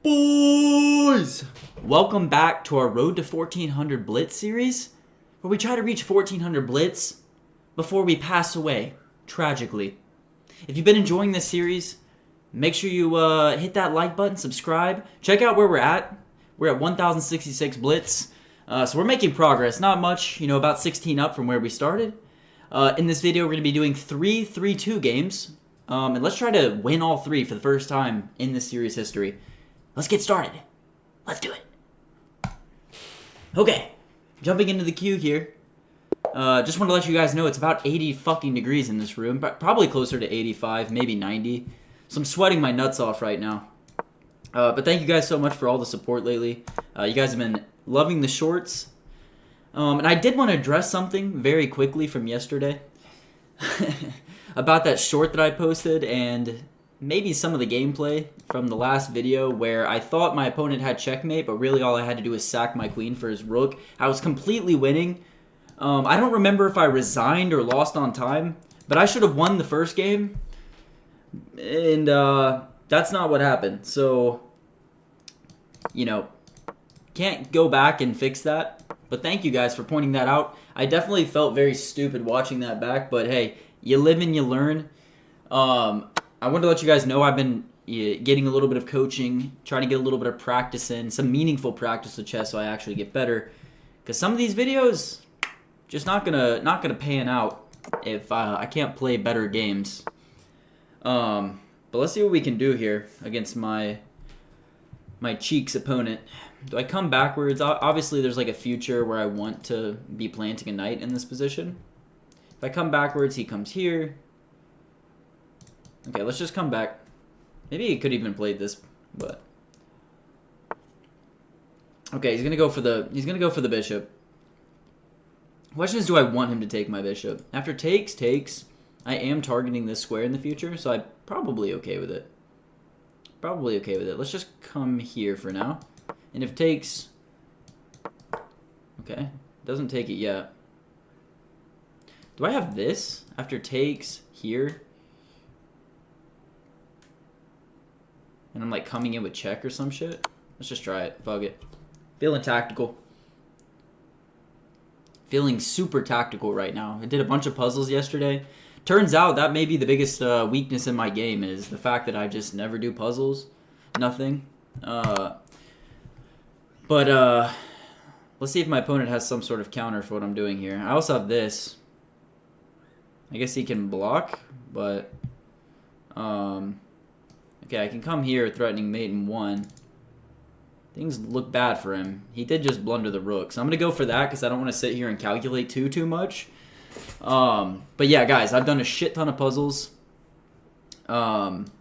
Boys! Welcome back to our Road to 1400 Blitz series, where we try to reach 1400 Blitz before we pass away, tragically. If you've been enjoying this series, make sure you hit that like button, subscribe. Check out where we're at. We're at 1066 Blitz. So we're making progress. Not much, about 16 up from where we started. In this video, we're going to be doing 3 3-2 games. And let's try to win all 3 for the first time in this series history. Let's get started. Let's do it. Okay, jumping into the queue here. Just want to let you guys know it's about 80 fucking degrees in this room. Probably closer to 85, maybe 90. So I'm sweating my nuts off right now. But thank you guys so much for all the support lately. You guys have been loving the shorts. And I did want to address something very quickly from yesterday. About that short that I posted and maybe some of the gameplay from the last video where I thought my opponent had checkmate, but really all I had to do was sack my queen for his rook. I was completely winning. I don't remember if I resigned or lost on time, but I should have won the first game. And that's not what happened. So, can't go back and fix that. But thank you guys for pointing that out. I definitely felt very stupid watching that back, but hey, you live and you learn. I wanted to let you guys know I've been getting a little bit of coaching, trying to get a little bit of practice in, some meaningful practice with chess so I actually get better. Because some of these videos, just not gonna pan out if I can't play better games. But let's see what we can do here against my Cheeks opponent. Do I come backwards? Obviously, there's like a future where I want to be planting a knight in this position. If I come backwards, he comes here. Okay, let's just come back. Maybe he could even play this, but okay, he's gonna go for the bishop. Question is, do I want him to take my bishop? After takes. I am targeting this square in the future, so I'm probably okay with it. Let's just come here for now. And if takes, okay, doesn't take it yet. Do I have this after takes here? And I'm like coming in with check or some shit? Let's just try it. Fuck it. Feeling tactical. Feeling super tactical right now. I did a bunch of puzzles yesterday. Turns out that may be the biggest weakness in my game is the fact that I just never do puzzles. Nothing. But let's see if my opponent has some sort of counter for what I'm doing here. I also have this. I guess he can block, but okay, I can come here threatening mate in 1. Things look bad for him. He did just blunder the rook, so I'm gonna go for that because I don't want to sit here and calculate too much. But yeah, guys, I've done a shit ton of puzzles. And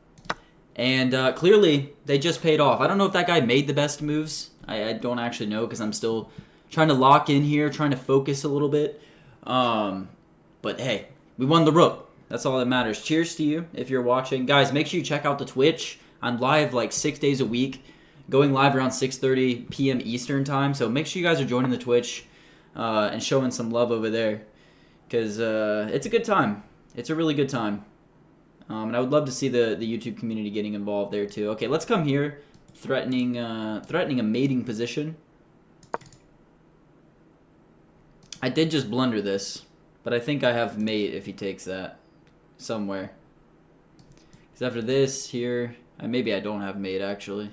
clearly they just paid off. I don't know if that guy made the best moves. I don't actually know because I'm still trying to lock in here, trying to focus a little bit. But hey, we won the rook. That's all that matters. Cheers to you if you're watching. Guys, make sure you check out the Twitch. I'm live like 6 days a week, going live around 6:30 p.m. Eastern time. So make sure you guys are joining the Twitch and showing some love over there. Because it's a good time. It's a really good time. And I would love to see the YouTube community getting involved there too. Okay, let's come here. Threatening a mating position. I did just blunder this, but I think I have mate if he takes that somewhere. Because after this here, maybe I don't have mate actually.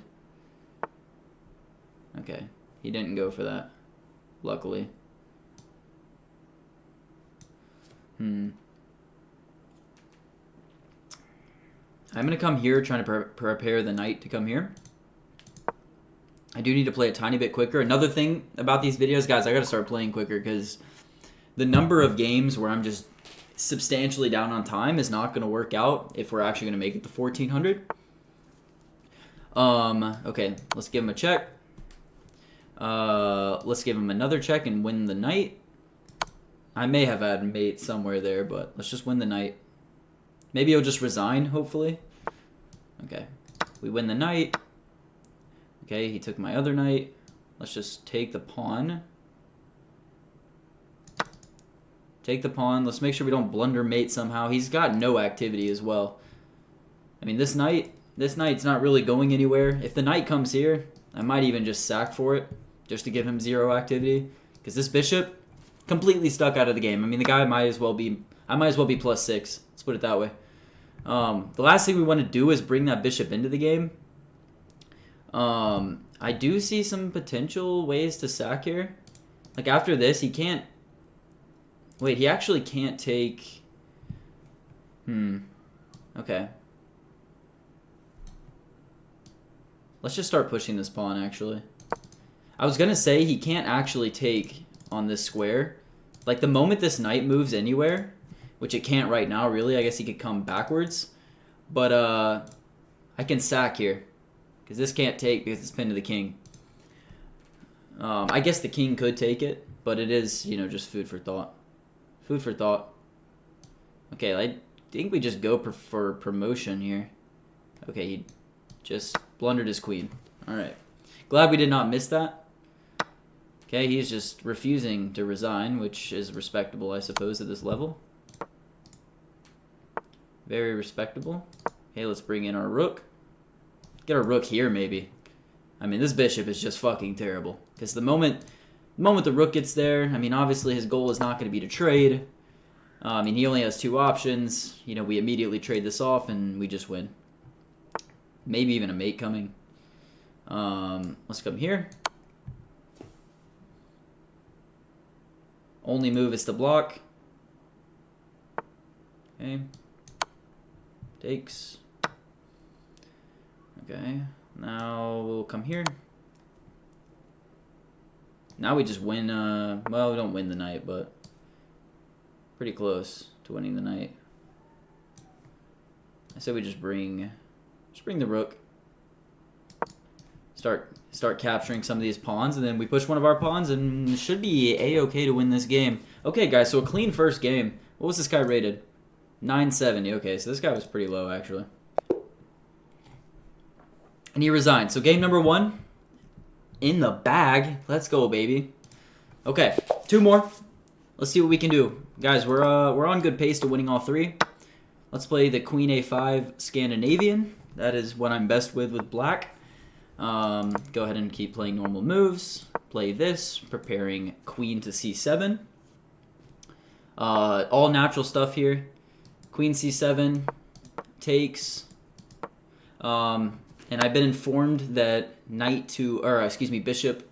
Okay, he didn't go for that, luckily. I'm going to come here trying to prepare the knight to come here. I do need to play a tiny bit quicker. Another thing about these videos, guys, I got to start playing quicker because the number of games where I'm just substantially down on time is not going to work out if we're actually going to make it to 1400. Okay, let's give him a check. Let's give him another check and win the knight. I may have had mate somewhere there, but let's just win the knight. Maybe he'll just resign, hopefully. Okay. We win the knight. Okay, he took my other knight. Let's just take the pawn. Take the pawn. Let's make sure we don't blunder mate somehow. He's got no activity as well. I mean, this knight, This knight's not really going anywhere. If the knight comes here, I might even just sack for it, just to give him 0 activity. Because this bishop, completely stuck out of the game. I mean, the guy might as well be... I might as well be +6. Let's put it that way. The last thing we want to do is bring that bishop into the game. I do see some potential ways to sack here. Like, after this, he can't... Wait, he actually can't take... Okay. Let's just start pushing this pawn, actually. I was going to say he can't actually take on this square. Like, the moment this knight moves anywhere, which it can't right now, really. I guess he could come backwards. But, I can sack here. Because this can't take because it's pinned to the king. I guess the king could take it. But it is, you know, just food for thought. Food for thought. Okay, I think we just go for promotion here. Okay, he just blundered his queen. Alright. Glad we did not miss that. Okay, he's just refusing to resign, which is respectable, I suppose, at this level. Very respectable. Okay, let's bring in our rook. Get our rook here, maybe. I mean, this bishop is just fucking terrible. Because the moment the rook gets there, I mean, obviously his goal is not going to be to trade. I mean, he only has 2 options. You know, we immediately trade this off, and we just win. Maybe even a mate coming. Let's come here. Only move is to block. Okay. Takes. Okay. Now we'll come here. Now we just win. Well, we don't win the knight, but pretty close to winning the knight. I say we just bring the rook. Start capturing some of these pawns, and then we push one of our pawns, and it should be a-okay to win this game. Okay, guys, so a clean first game. What was this guy rated? 970. Okay, so this guy was pretty low, actually. And he resigned. So game number 1 in the bag. Let's go, baby. Okay, 2 more. Let's see what we can do. Guys, we're on good pace to winning all 3. Let's play the Queen A5 Scandinavian. That is what I'm best with black. Go ahead and keep playing normal moves. Play this, preparing Queen to C7. All natural stuff here. Queen C7 takes. And I've been informed that bishop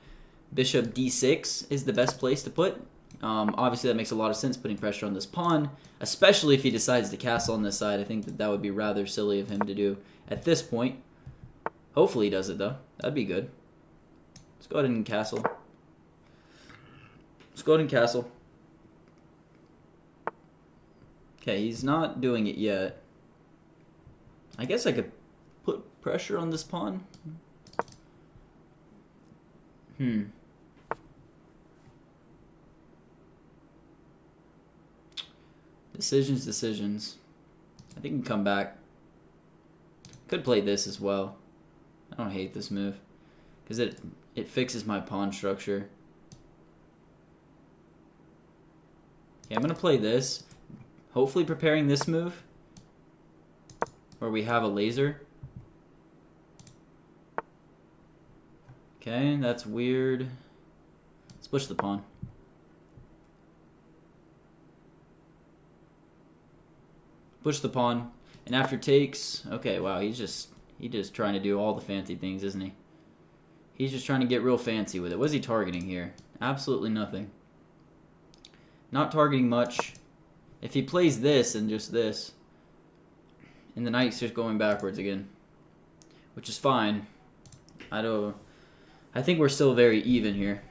D6 is the best place to put. Obviously, that makes a lot of sense, putting pressure on this pawn, especially if he decides to castle on this side. I think that would be rather silly of him to do at this point. Hopefully he does it, though. That'd be good. Let's go ahead and castle. Let's go ahead and castle. Okay, he's not doing it yet. I guess I could put pressure on this pawn. Decisions. I think we can come back. Could play this as well. I don't hate this move. Because it fixes my pawn structure. Okay, I'm going to play this. Hopefully preparing this move. Where we have a laser. Okay, that's weird. Let's push the pawn. Push the pawn. And after takes... Okay, wow, he's just trying to do all the fancy things, isn't he? He's just trying to get real fancy with it. What is he targeting here? Absolutely nothing. Not targeting much. If he plays this and just this, and the knight's just going backwards again, which is fine. I think we're still very even here.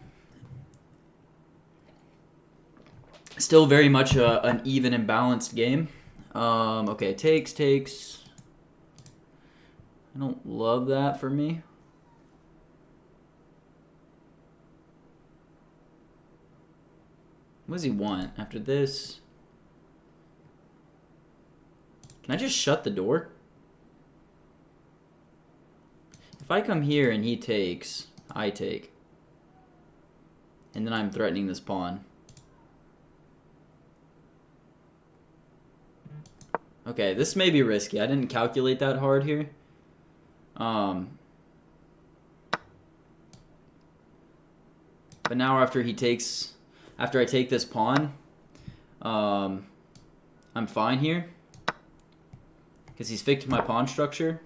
Still very much an even and balanced game. Okay, takes. I don't love that for me. What does he want after this? Can I just shut the door? If I come here and he takes, I take. And then I'm threatening this pawn. Okay, this may be risky. I didn't calculate that hard here. But now after I take this pawn, I'm fine here because he's fixed my pawn structure.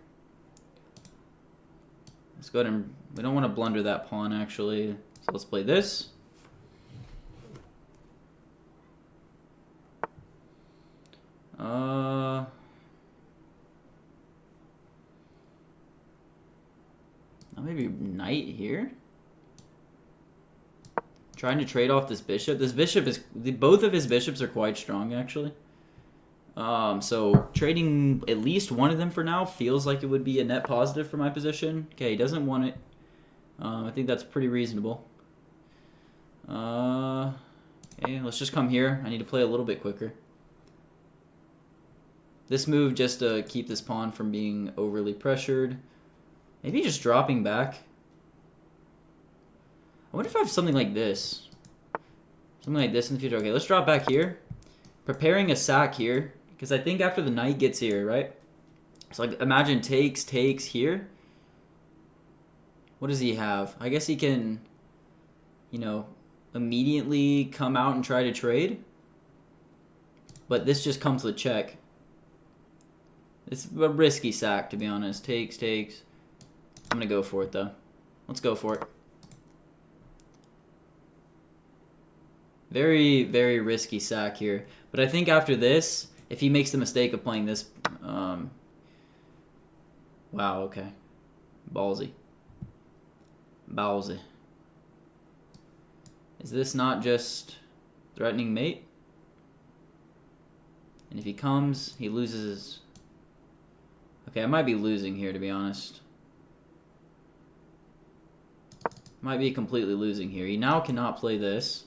Let's go ahead and, we don't want to blunder that pawn actually, so let's play this. Maybe knight here. Trying to trade off this bishop. This bishop is, both of his bishops are quite strong actually. So trading at least one of them for now feels like it would be a net positive for my position. Okay, he doesn't want it. I think that's pretty reasonable. Okay, let's just come here. I need to play a little bit quicker. This move just to keep this pawn from being overly pressured. Maybe just dropping back. I wonder if I have something like this. Something like this in the future. Okay, let's drop back here. Preparing a sack here. Because I think after the knight gets here, right? So like imagine takes here. What does he have? I guess he can, you know, immediately come out and try to trade. But this just comes with check. It's a risky sack, to be honest. Takes. I'm going to go for it, though. Let's go for it. Very, very risky sack here. But I think after this, if he makes the mistake of playing this... wow, okay. Ballsy. Is this not just threatening mate? And if he comes, he loses his... Okay, I might be losing here, to be honest. Might be completely losing here. He now cannot play this.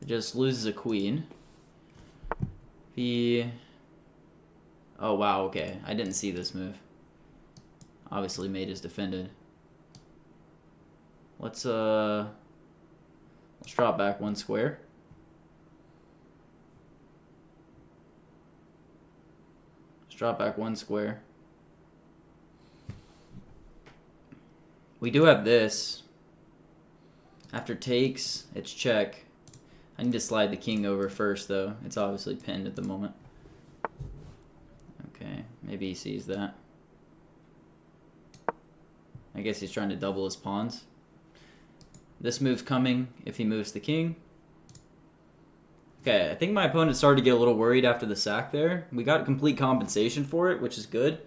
It just loses a queen. He... Oh, wow, okay. I didn't see this move. Obviously, mate is defended. Let's drop back one square. Let's drop back one square. We do have this. After takes, it's check. I need to slide the king over first, though. It's obviously pinned at the moment. Okay, maybe he sees that. I guess he's trying to double his pawns. This move's coming if he moves the king. Okay, I think my opponent started to get a little worried after the sack there. We got complete compensation for it, which is good.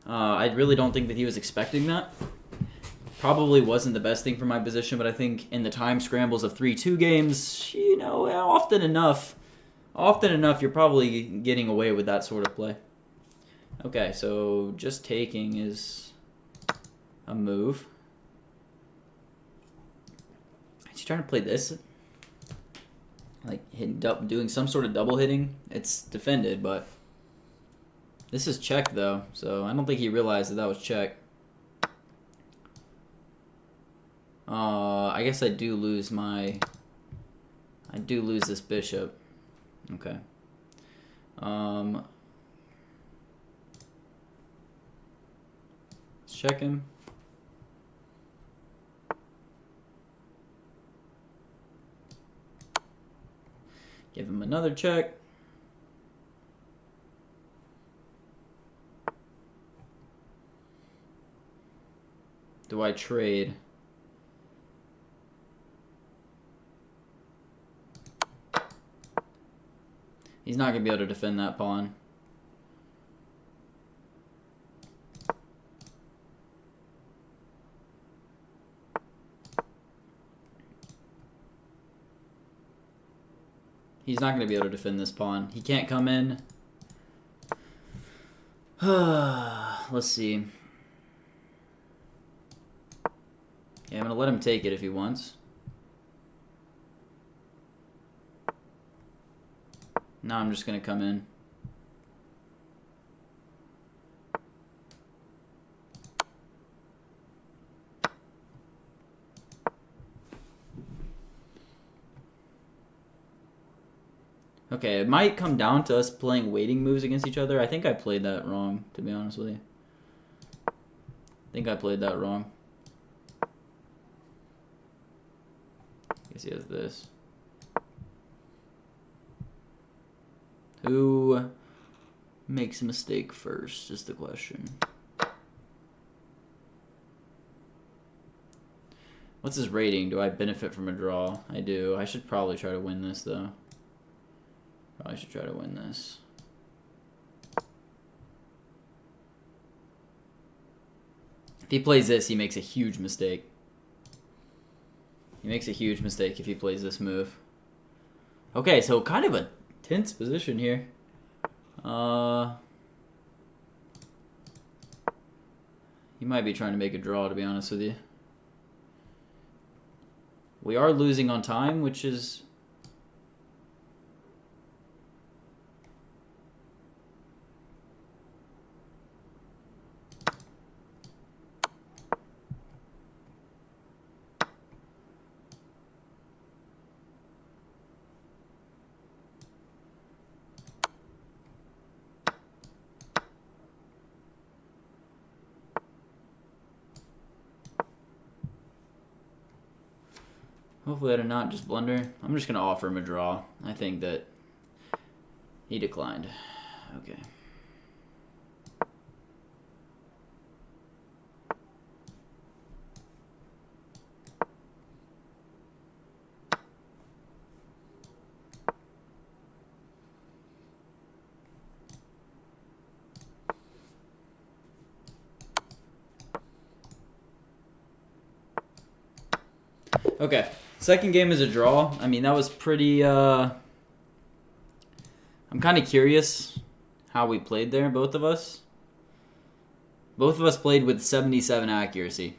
I really don't think that he was expecting that. Probably wasn't the best thing for my position, but I think in the time scrambles of 3-2 games, you know, often enough, you're probably getting away with that sort of play. Okay, so just taking is a move. He's trying to play this, like doing some sort of double hitting. It's defended, but this is check though, so I don't think he realized that that was check. I guess I do lose this bishop. Okay. Let's check him. Give him another check. Do I trade? He's not going to be able to defend that pawn. He's not going to be able to defend this pawn. He can't come in. Let's see. Yeah, I'm going to let him take it if he wants. Now I'm just going to come in. Okay, it might come down to us playing waiting moves against each other. I think I played that wrong, to be honest with you. think I played that wrong. I guess he has this. Who makes a mistake first is the question. What's his rating? Do I benefit from a draw? I do. I should probably try to win this, though. Probably should try to win this. If he plays this, he makes a huge mistake. He makes a huge mistake if he plays this move. Okay, so kind of a tense position here. He might be trying to make a draw, to be honest with you. We are losing on time, which is... Hopefully I did not just blunder. I'm just going to offer him a draw. I think that he declined. Okay. Okay. Second game is a draw. I mean, that was pretty, I'm kind of curious how we played there, both of us. Both of us played with 77 accuracy.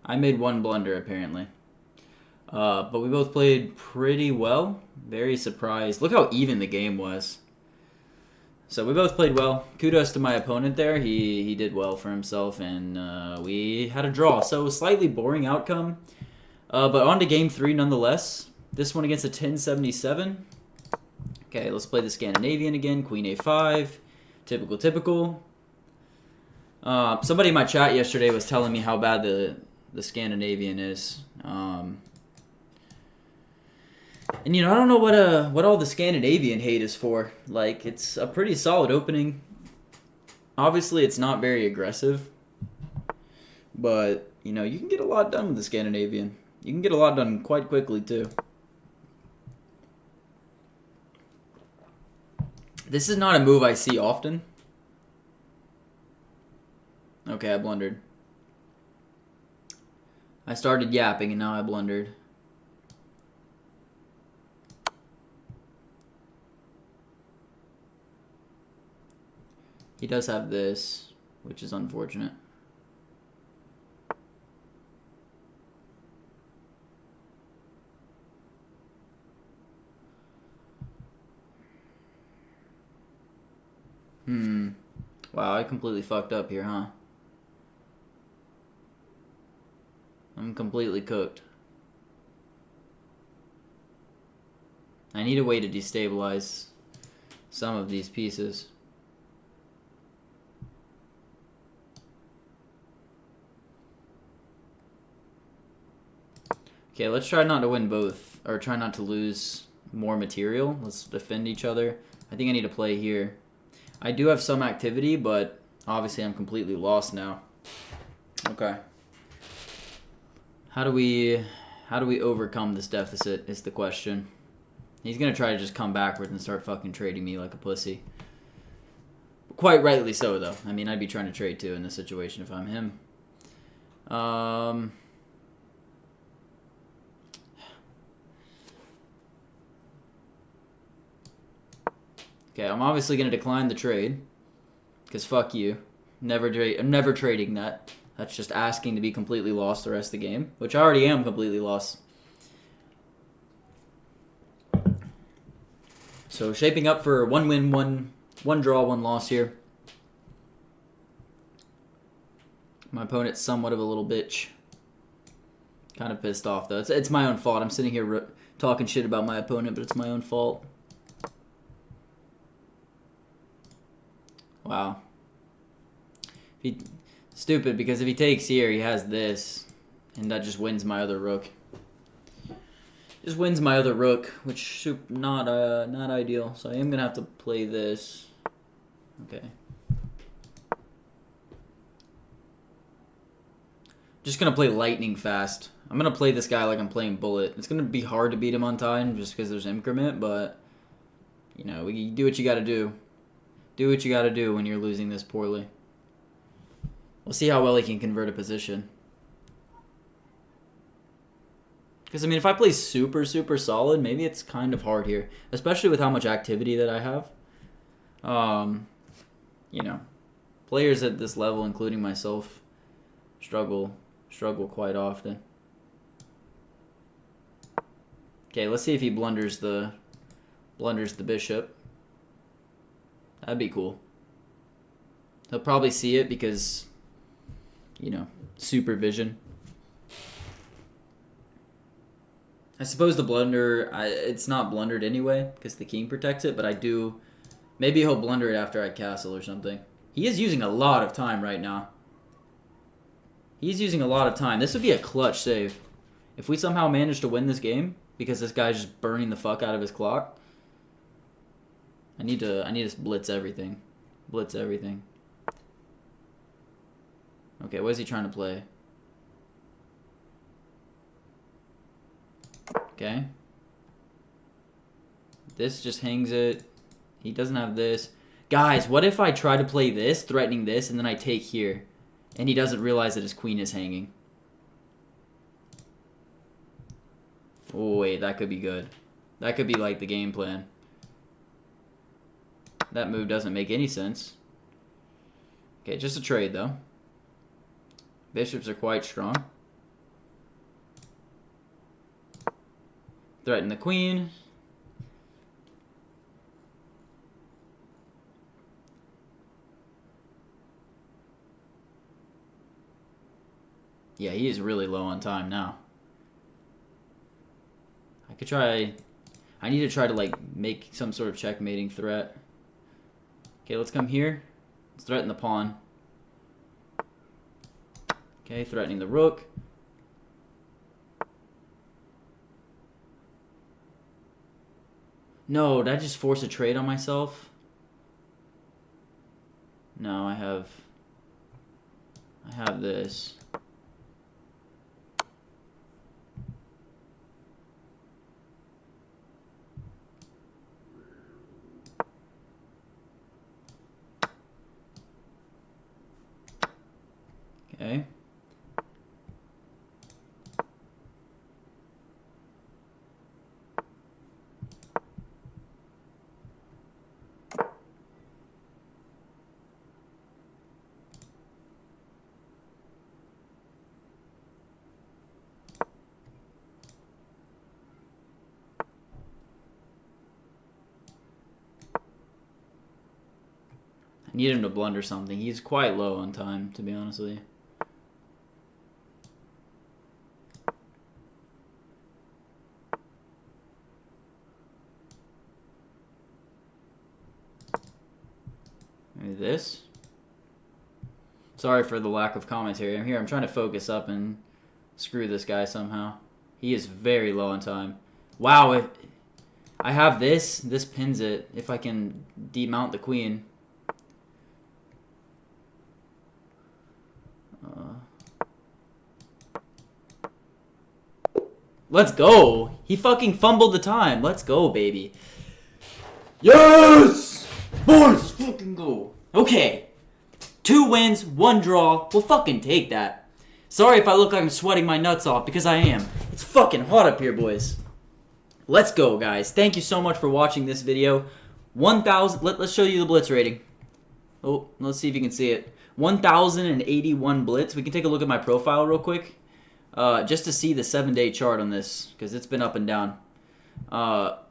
I made one blunder, apparently. But we both played pretty well. Very surprised. Look how even the game was. So we both played well. Kudos to my opponent there. He did well for himself, and we had a draw. So slightly boring outcome. But on to game 3 nonetheless. This one against a 1077. Okay, let's play the Scandinavian again. Queen a5. Typical, typical. Somebody in my chat yesterday was telling me how bad the Scandinavian is. And you know, I don't know what all the Scandinavian hate is for. Like, it's a pretty solid opening. Obviously, it's not very aggressive. But, you know, you can get a lot done with the Scandinavian. You can get a lot done quite quickly, too. This is not a move I see often. Okay, I blundered. I started yapping, and now I blundered. He does have this, which is unfortunate. Wow, I completely fucked up here, huh? I'm completely cooked. I need a way to destabilize some of these pieces. Okay, let's try not to win both, or try not to lose more material. Let's defend each other. I think I need to play here. I do have some activity, but obviously I'm completely lost now. Okay. How do we overcome this deficit is the question. He's going to try to just come backwards and start fucking trading me like a pussy. Quite rightly so, though. I mean, I'd be trying to trade, too, in this situation if I'm him. Okay, I'm obviously going to decline the trade. Because fuck you. I'm never trading that. That's just asking to be completely lost the rest of the game. Which I already am completely lost. So shaping up for one win, one draw, one loss here. My opponent's somewhat of a little bitch. Kind of pissed off, though. It's my own fault. I'm sitting here talking shit about my opponent, but it's my own fault. Wow. Stupid, because if he takes here, he has this. And that just wins my other rook. Just wins my other rook, which not ideal. So I am going to have to play this. Okay. Just going to play lightning fast. I'm going to play this guy like I'm playing bullet. It's going to be hard to beat him on time just because there's increment, but, you know, you do what you got to do. Do what you got to do when you're losing this poorly. We'll see how well he can convert a position. Because, I mean, if I play super, super solid, maybe it's kind of hard here. Especially with how much activity that I have. You know, players at this level, including myself, struggle quite often. Okay, let's see if he blunders the bishop. That'd be cool. He'll probably see it because, you know, supervision. I suppose the blunder, it's not blundered anyway because the king protects it, but I do... Maybe he'll blunder it after I castle or something. He is using a lot of time right now. He's using a lot of time. This would be a clutch save. If we somehow manage to win this game, because this guy's just burning the fuck out of his clock, I need to blitz everything. Blitz everything. Okay, what is he trying to play? Okay. This just hangs it. He doesn't have this. Guys, what if I try to play this, threatening this, and then I take here, and he doesn't realize that his queen is hanging? Oh, wait, that could be good. That could be like the game plan. That move doesn't make any sense. Okay, just a trade, though. Bishops are quite strong. Threaten the queen. Yeah, he is really low on time now. I could try... I need to try to, like, make some sort of checkmating threat. Okay, let's come here. Let's threaten the pawn. Okay, threatening the rook. No, did I just force a trade on myself? No, I have this. Okay. I need him to blunder something. He's quite low on time, to be honest with you. Maybe this. Sorry for the lack of commentary. I'm here. I'm trying to focus up and screw this guy somehow. He is very low on time. Wow, if I have this pins it. If I can demount the queen. Let's go. He fucking fumbled the time. Let's go, baby. Yes! Boys, fucking go. Okay. 2 wins, 1 draw. We'll fucking take that. Sorry if I look like I'm sweating my nuts off, because I am. It's fucking hot up here, boys. Let's go, guys. Thank you so much for watching this video. 1,000. Let's show you the Blitz rating. Oh, let's see if you can see it. 1,081 Blitz. We can take a look at my profile real quick. Just to see the 7-day chart on this, because it's been up and down.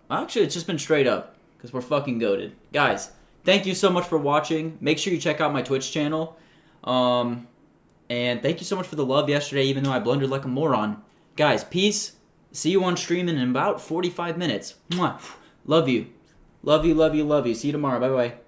Actually, it's just been straight up, because we're fucking goated. Guys, thank you so much for watching. Make sure you check out my Twitch channel. And thank you so much for the love yesterday, even though I blundered like a moron. Guys, peace. See you on stream in about 45 minutes. Mwah. Love you. Love you, love you, love you. See you tomorrow. Bye-bye.